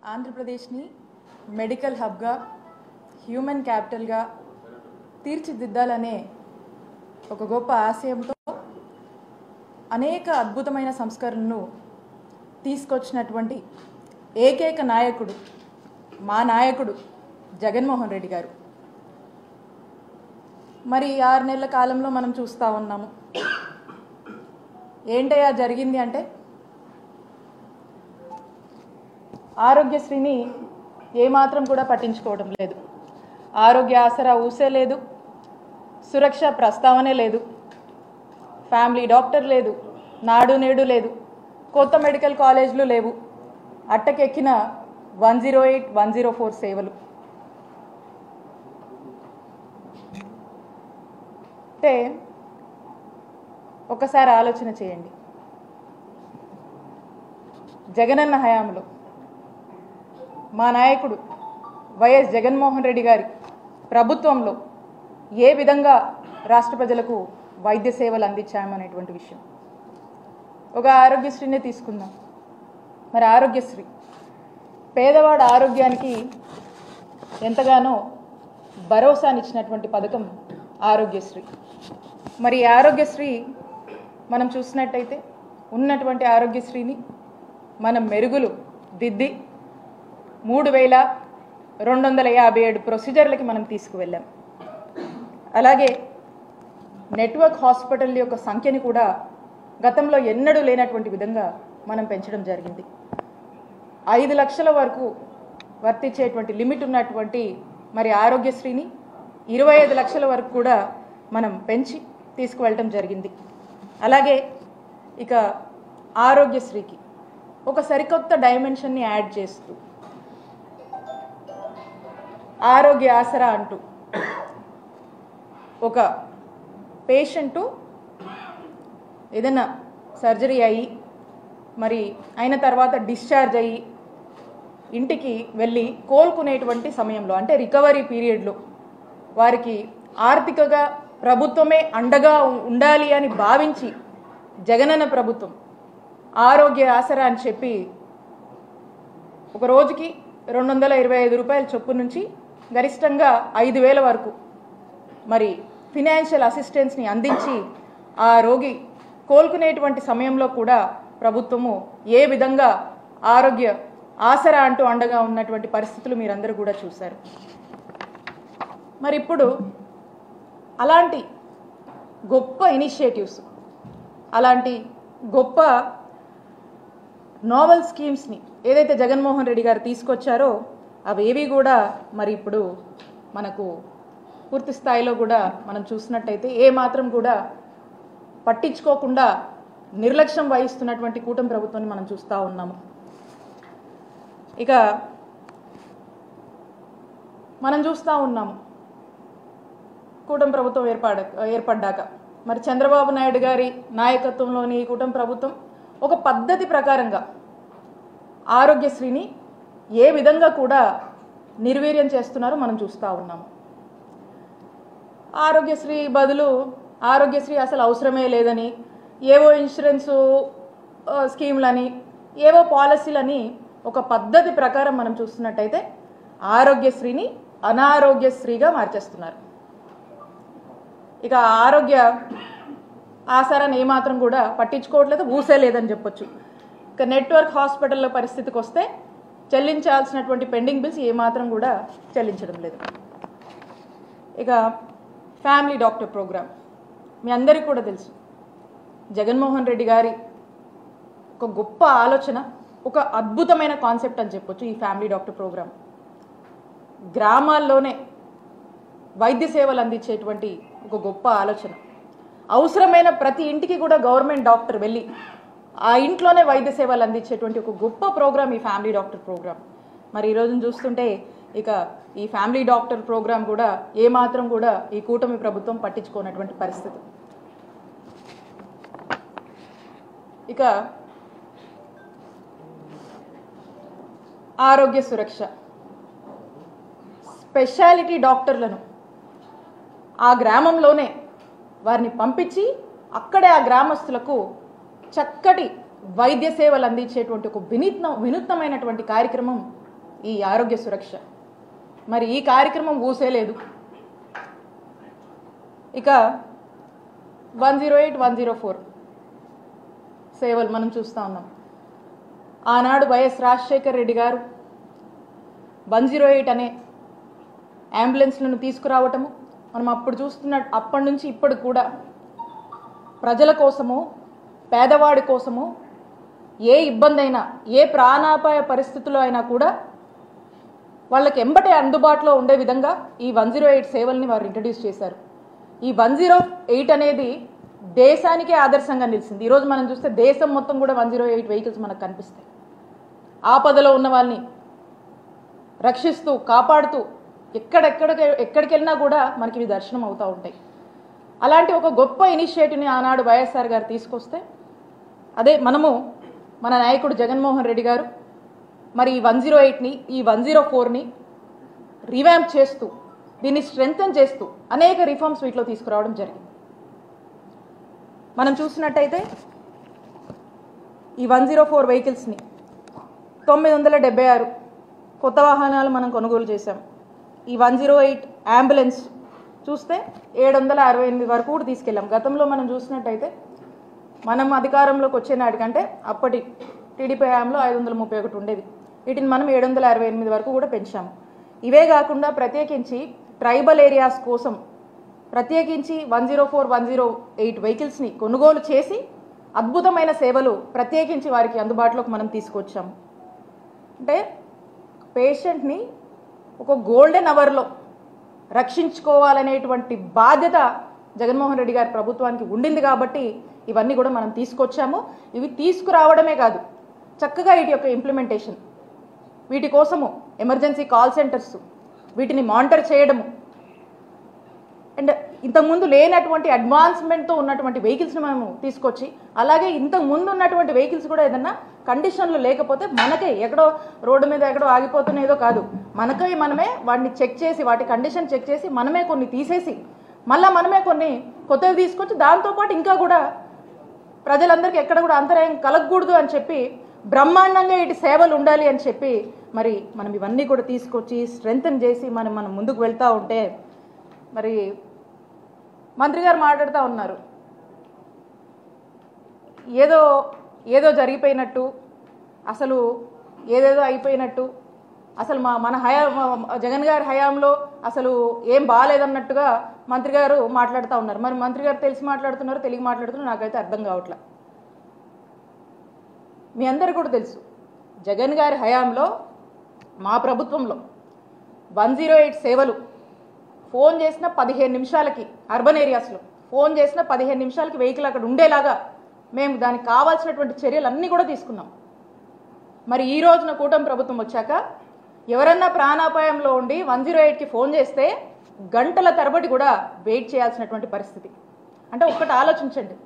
ఆంధ్రప్రదేశ్ని మెడికల్ హబ్గా హ్యూమన్ క్యాపిటల్గా తీర్చిదిద్దాలనే ఒక గొప్ప ఆశయంతో అనేక అద్భుతమైన సంస్కరణలను తీసుకొచ్చినటువంటి ఏకైక నాయకుడు మా నాయకుడు జగన్మోహన్ రెడ్డి గారు. మరి 6 నెలల కాలంలో మనం చూస్తూ ఉన్నాము. ఏంటయ్యా జరిగింది అంటే, ఆరోగ్యశ్రీని ఏమాత్రం కూడా పట్టించుకోవడం లేదు. ఆరోగ్య ఆసరా ఊసే లేదు, సురక్ష ప్రస్తావనే లేదు, ఫ్యామిలీ డాక్టర్ లేదు, నాడు నేడు లేదు, కొత్త మెడికల్ కాలేజీలు లేవు, అట్టకెక్కిన 108, 104 సేవలు. అంటే ఒకసారి ఆలోచన చేయండి. జగనన్న హయాంలో మా నాయకుడు వైఎస్ జగన్మోహన్ రెడ్డి గారి ప్రభుత్వంలో ఏ విధంగా రాష్ట్ర ప్రజలకు వైద్య సేవలు అందించామనేటువంటి విషయం. ఒక ఆరోగ్యశ్రీనే తీసుకుందాం. మరి ఆరోగ్యశ్రీ పేదవాడి ఆరోగ్యానికి ఎంతగానో భరోసానిచ్చినటువంటి పథకం ఆరోగ్యశ్రీ. మరి ఆరోగ్యశ్రీ మనం చూసినట్టయితే ఉన్నటువంటి ఆరోగ్యశ్రీని మనం మెరుగులు దిద్ది 3257 ప్రొసీజర్లకి మనం తీసుకువెళ్ళాం. అలాగే నెట్వర్క్ హాస్పిటల్ యొక్క సంఖ్యని కూడా గతంలో ఎన్నడూ లేనటువంటి విధంగా మనం పెంచడం జరిగింది. 5 లక్షల వరకు వర్తించేటువంటి లిమిట్ ఉన్నటువంటి మరి ఆరోగ్యశ్రీని 25 లక్షల వరకు కూడా మనం పెంచి తీసుకువెళ్ళటం జరిగింది. అలాగే ఇక ఆరోగ్యశ్రీకి ఒక సరికొత్త డైమెన్షన్ని యాడ్ చేస్తూ ఆరోగ్య ఆసరా అంటూ ఒక పేషెంటు ఏదైనా సర్జరీ అయ్యి మరి అయిన తర్వాత డిశ్చార్జ్ అయ్యి ఇంటికి వెళ్ళి కోలుకునేటువంటి సమయంలో, అంటే రికవరీ పీరియడ్లో వారికి ఆర్థికంగా ప్రభుత్వమే అండగా ఉండాలి అని భావించి జగనన్న ప్రభుత్వం ఆరోగ్య ఆసరా అని చెప్పి ఒక రోజుకి 225 రూపాయల చొప్పు నుంచి గరిష్టంగా 5,000 వరకు మరి ఫినాన్షియల్ అసిస్టెన్స్ని అందించి ఆ రోగి కోలుకునేటువంటి సమయంలో కూడా ప్రభుత్వము ఏ విధంగా ఆరోగ్య ఆసరా అంటూ అండగా ఉన్నటువంటి పరిస్థితులు మీరందరూ కూడా చూశారు. మరి ఇప్పుడు అలాంటి గొప్ప ఇనిషియేటివ్స్, అలాంటి గొప్ప నోవెల్ స్కీమ్స్ని ఏదైతే జగన్మోహన్ రెడ్డి గారు తీసుకొచ్చారో అవేవి కూడా మరి ఇప్పుడు మనకు పూర్తి స్థాయిలో కూడా మనం చూసినట్టయితే ఏ మాత్రం కూడా పట్టించుకోకుండా నిర్లక్ష్యం వహిస్తున్నటువంటి కూటమి ప్రభుత్వాన్ని మనం చూస్తూ ఉన్నాము. ఇక మనం చూస్తూ ఉన్నాము కూటమి ప్రభుత్వం ఏర్పడ్డాక మరి చంద్రబాబు నాయుడు గారి నాయకత్వంలోని ఈ కూటమి ప్రభుత్వం ఒక పద్ధతి ప్రకారంగా ఆరోగ్యశ్రీని ఏ విధంగా కూడా నిర్వీర్యం చేస్తున్నారో మనం చూస్తూ ఉన్నాము. ఆరోగ్యశ్రీ బదులు ఆరోగ్యశ్రీ అసలు అవసరమే లేదని, ఏవో ఇన్సూరెన్సు స్కీమ్లని, ఏవో పాలసీలని ఒక పద్ధతి ప్రకారం మనం చూస్తున్నట్టయితే ఆరోగ్యశ్రీని అనారోగ్యశ్రీగా మార్చేస్తున్నారు. ఇక ఆరోగ్య ఆసరాన్ని ఏమాత్రం కూడా పట్టించుకోవట్లేదు, ఊసే లేదని చెప్పొచ్చు. ఇక నెట్వర్క్ హాస్పిటల్ల పరిస్థితికి వస్తే చెల్లించాల్సినటువంటి పెండింగ్ బిల్స్ ఏమాత్రం కూడా చెల్లించడం లేదు. ఇక ఫ్యామిలీ డాక్టర్ ప్రోగ్రామ్ మీ అందరికీ కూడా తెలుసు. జగన్మోహన్ రెడ్డి గారి ఒక గొప్ప ఆలోచన, ఒక అద్భుతమైన కాన్సెప్ట్ అని చెప్పొచ్చు ఈ ఫ్యామిలీ డాక్టర్ ప్రోగ్రామ్. గ్రామాల్లోనే వైద్య సేవలు అందించేటువంటి ఒక గొప్ప ఆలోచన. అవసరమైన ప్రతి ఇంటికి కూడా గవర్నమెంట్ డాక్టర్ వెళ్ళి ఆ ఇంట్లోనే వైద్య సేవలు అందించేటువంటి ఒక గొప్ప ప్రోగ్రామ్ ఈ ఫ్యామిలీ డాక్టర్ ప్రోగ్రామ్. మరి ఈరోజు చూస్తుంటే ఇక ఈ ఫ్యామిలీ డాక్టర్ ప్రోగ్రామ్ కూడా ఏమాత్రం కూడా ఈ కూటమి ప్రభుత్వం పట్టించుకోనటువంటి పరిస్థితి. ఇక ఆరోగ్య సురక్ష, స్పెషాలిటీ డాక్టర్లను ఆ గ్రామంలోనే వారిని పంపించి అక్కడే ఆ గ్రామస్తులకు చక్కటి వైద్య సేవలు అందించేటువంటి ఒక వినూత్నమైనటువంటి కార్యక్రమం ఈ ఆరోగ్య సురక్ష. మరి ఈ కార్యక్రమం ఊసేలేదు. ఇక 108, 104 సేవలు మనం చూస్తూ ఉన్నాం. ఆనాడు వైఎస్ రాజశేఖర్ రెడ్డి గారు 108 అనే అంబులెన్స్లను తీసుకురావటము మనం అప్పుడు అప్పటి నుంచి ఇప్పుడు కూడా ప్రజల కోసము, పేదవాడి కోసము, ఏ ఇబ్బంది అయినా, ఏ ప్రాణాపాయ పరిస్థితుల్లో అయినా కూడా వాళ్ళకి ఎంబటే అందుబాటులో ఉండే విధంగా ఈ 108 సేవల్ని వారు ఇంట్రడ్యూస్ చేశారు. ఈ 108 అనేది దేశానికే ఆదర్శంగా నిలిచింది. ఈరోజు మనం చూస్తే దేశం మొత్తం కూడా 108 వెహికల్స్ మనకు కనిపిస్తాయి. ఆపదలో ఉన్న వాళ్ళని రక్షిస్తూ, కాపాడుతూ ఎక్కడికి వెళ్ళినా కూడా మనకి ఇవి దర్శనం అవుతూ ఉంటాయి. అలాంటి ఒక గొప్ప ఇనిషియేటివ్ని ఆనాడు వైఎస్ఆర్ గారు తీసుకొస్తే అదే మన నాయకుడు జగన్మోహన్ రెడ్డి గారు మరి ఈ 108ని, ఈ 104ని రివాంప్ చేస్తూ, దీన్ని స్ట్రెంగ్తన్ చేస్తూ అనేక రిఫార్మ్స్ వీటిలో తీసుకురావడం జరిగింది. మనం చూసినట్టయితే ఈ 104 వెహికల్స్ని 976 కొత్త వాహనాలు మనం కొనుగోలు చేశాం. ఈ 108 అంబులెన్స్ చూస్తే 768 వరకు కూడా తీసుకెళ్ళాం. గతంలో మనం చూసినట్టయితే మనం అధికారంలోకి వచ్చే నాటికంటే అప్పటి టీడీపీ హయాంలో 531 ఉండేది. వీటిని మనం 768 వరకు కూడా పెంచాము. ఇవే కాకుండా ప్రత్యేకించి ట్రైబల్ ఏరియాస్ కోసం ప్రత్యేకించి 104, 108 వెహికల్స్ని కొనుగోలు చేసి అద్భుతమైన సేవలు ప్రత్యేకించి వారికి అందుబాటులోకి మనం తీసుకొచ్చాము. అంటే పేషెంట్ని ఒక గోల్డెన్ అవర్లో రక్షించుకోవాలనేటువంటి బాధ్యత జగన్మోహన్ రెడ్డి గారి ప్రభుత్వానికి ఉండింది కాబట్టి ఇవన్నీ కూడా మనం తీసుకొచ్చాము. ఇవి తీసుకురావడమే కాదు, చక్కగా వీటి యొక్క ఇంప్లిమెంటేషన్, వీటి కోసము ఎమర్జెన్సీ కాల్ సెంటర్స్, వీటిని మానిటర్ చేయడము, అండ్ ఇంతకుముందు లేనటువంటి అడ్వాన్స్మెంట్తో ఉన్నటువంటి వెహికల్స్ని మనము తీసుకొచ్చి, అలాగే ఇంతకుముందు ఉన్నటువంటి వెహికల్స్ కూడా ఏదన్నా కండిషన్లు లేకపోతే మనకే ఎక్కడో రోడ్డు మీద ఎక్కడో ఆగిపోతున్నదో కాదు, మనమే వాటిని చెక్ చేసి, వాటి కండిషన్ చెక్ చేసి మనమే కొన్ని తీసేసి మళ్ళీ మనమే కొన్ని కొత్తవి తీసుకొచ్చి దాంతోపాటు ఇంకా కూడా ప్రజలందరికీ ఎక్కడ కూడా అంతరాయం కలగకూడదు అని చెప్పి బ్రహ్మాండంగా ఇటు సేవలు ఉండాలి అని చెప్పి మరి మనం ఇవన్నీ కూడా తీసుకొచ్చి స్ట్రెంగ్తన్ చేసి మనం ముందుకు వెళ్తూ ఉంటే మరి మంత్రి గారు మాట్లాడుతూ ఉన్నారు, ఏదో జరిగిపోయినట్టు, అసలు ఏదేదో అయిపోయినట్టు, అసలు మన జగన్ గారి హయాంలో అసలు ఏం బాగాలేదన్నట్టుగా మంత్రి గారు మాట్లాడుతూ ఉన్నారు. మరి మంత్రి గారు తెలిసి మాట్లాడుతున్నారు, తెలియ మాట్లాడుతున్నారు, నాకైతే అర్థం కావట్లే. మీ అందరికీ కూడా తెలుసు, జగన్ గారి హయాంలో మా ప్రభుత్వంలో 108 సేవలు ఫోన్ చేసిన 15 నిమిషాలకి, అర్బన్ ఏరియాస్లో ఫోన్ చేసిన 15 నిమిషాలకి వెహికల్ అక్కడ ఉండేలాగా మేము దానికి కావాల్సినటువంటి చర్యలన్నీ కూడా తీసుకున్నాం. మరి ఈ రోజున కూటమి ప్రభుత్వం వచ్చాక ఎవరన్నా ప్రాణాపాయంలో ఉండి 108కి ఫోన్ చేస్తే గంటల తరబడి కూడా వెయిట్ చేయాల్సినటువంటి పరిస్థితి. అంటే ఒక్కటి ఆలోచించండి,